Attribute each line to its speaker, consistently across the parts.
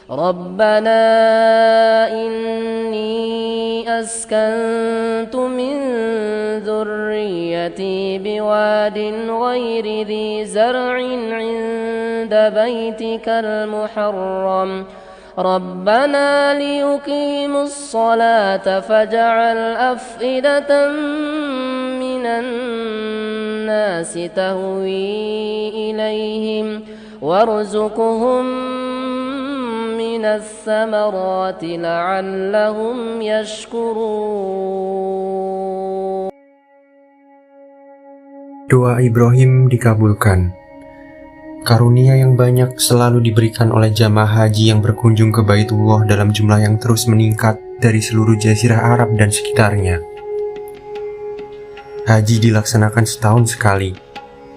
Speaker 1: ربنا إني أسكنت من ذريتي بواد غير ذي زرع عند بيتك المحرم ربنا ليقيموا الصلاة فاجعل أفئدة من الناس تهوي إليهم وارزقهم من الثمرات لعلهم يشكرون.
Speaker 2: Doa Ibrahim dikabulkan. Karunia yang banyak selalu diberikan oleh jamaah haji yang berkunjung ke Baitullah dalam jumlah yang terus meningkat dari seluruh jazirah Arab dan sekitarnya. Haji dilaksanakan setahun sekali,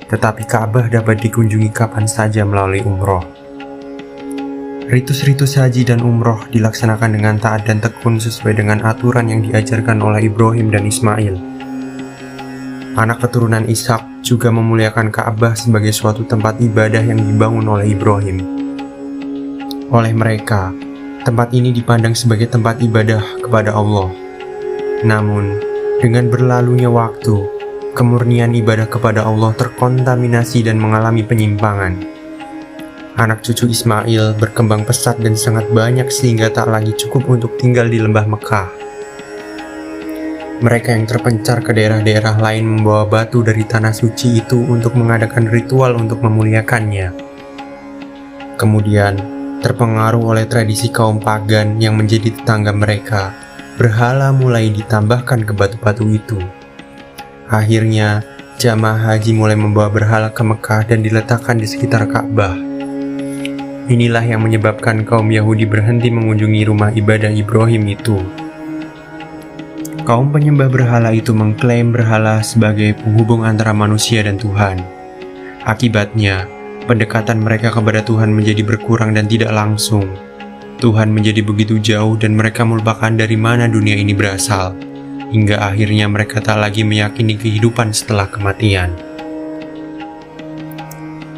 Speaker 2: tetapi Ka'bah dapat dikunjungi kapan saja melalui umroh. Ritus-ritus haji dan umroh dilaksanakan dengan taat dan tekun sesuai dengan aturan yang diajarkan oleh Ibrahim dan Ismail. Anak keturunan Ishak juga memuliakan Ka'bah sebagai suatu tempat ibadah yang dibangun oleh Ibrahim. Oleh mereka, tempat ini dipandang sebagai tempat ibadah kepada Allah. Namun, dengan berlalunya waktu, kemurnian ibadah kepada Allah terkontaminasi dan mengalami penyimpangan. Anak cucu Ismail berkembang pesat dan sangat banyak sehingga tak lagi cukup untuk tinggal di lembah Mekah. Mereka yang terpencar ke daerah-daerah lain membawa batu dari tanah suci itu untuk mengadakan ritual untuk memuliakannya. Kemudian, terpengaruh oleh tradisi kaum pagan yang menjadi tetangga mereka, berhala mulai ditambahkan ke batu-batu itu. Akhirnya, jamaah haji mulai membawa berhala ke Mekah dan diletakkan di sekitar Ka'bah. Inilah yang menyebabkan kaum Yahudi berhenti mengunjungi rumah ibadah Ibrahim itu. Kaum penyembah berhala itu mengklaim berhala sebagai penghubung antara manusia dan Tuhan. Akibatnya, pendekatan mereka kepada Tuhan menjadi berkurang dan tidak langsung. Tuhan menjadi begitu jauh dan mereka melupakan dari mana dunia ini berasal, hingga akhirnya mereka tak lagi meyakini kehidupan setelah kematian.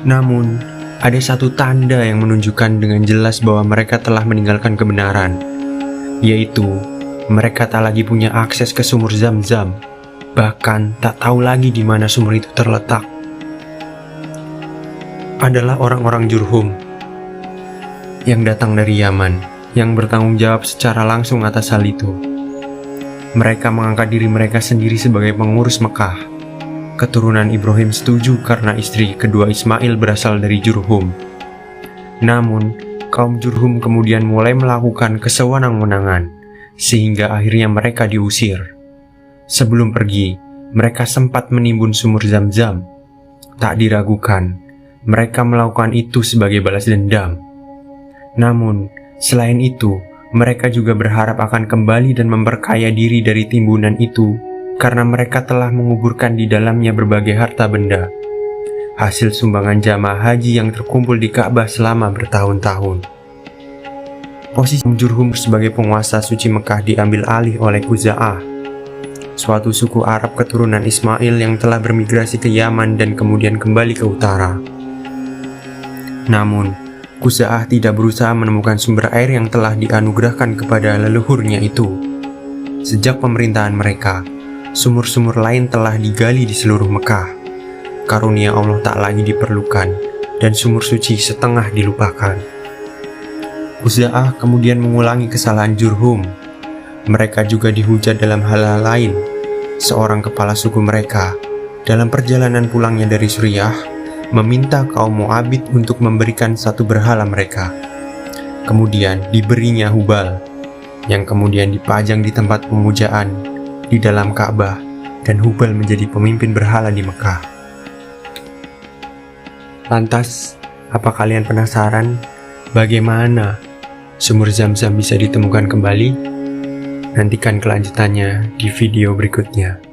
Speaker 2: Namun, ada satu tanda yang menunjukkan dengan jelas bahwa mereka telah meninggalkan kebenaran, yaitu mereka tak lagi punya akses ke sumur Zam-Zam, bahkan tak tahu lagi di mana sumur itu terletak. Adalah orang-orang Jurhum yang datang dari Yaman, yang bertanggung jawab secara langsung atas hal itu. Mereka mengangkat diri mereka sendiri sebagai pengurus Mekah. Keturunan Ibrahim setuju karena istri kedua Ismail berasal dari Jurhum. Namun, kaum Jurhum kemudian mulai melakukan kesewenang-wenangan, sehingga akhirnya mereka diusir. Sebelum pergi, mereka sempat menimbun sumur Zam-Zam. Tak diragukan, mereka melakukan itu sebagai balas dendam. Namun, selain itu, mereka juga berharap akan kembali dan memperkaya diri dari timbunan itu, karena mereka telah menguburkan di dalamnya berbagai harta benda, hasil sumbangan jamaah haji yang terkumpul di Ka'bah selama bertahun-tahun. Posisi Jurhum sebagai penguasa suci Mekah diambil alih oleh Khuza'ah, suatu suku Arab keturunan Ismail yang telah bermigrasi ke Yaman dan kemudian kembali ke utara. Namun, Khuza'ah tidak berusaha menemukan sumber air yang telah dianugerahkan kepada leluhurnya itu. Sejak pemerintahan mereka, sumur-sumur lain telah digali di seluruh Mekah. Karunia Allah tak lagi diperlukan, dan sumur suci setengah dilupakan. Khuza'ah kemudian mengulangi kesalahan Jurhum. Mereka juga dihujat dalam hal-hal lain. Seorang kepala suku mereka, dalam perjalanan pulangnya dari Suriah, meminta kaum Moabit untuk memberikan satu berhala mereka. Kemudian diberinya Hubal, yang kemudian dipajang di tempat pemujaan di dalam Ka'bah, dan Hubal menjadi pemimpin berhala di Mekah. Lantas, apa kalian penasaran bagaimana sumur Zam-Zam bisa ditemukan kembali? Nantikan kelanjutannya di video berikutnya.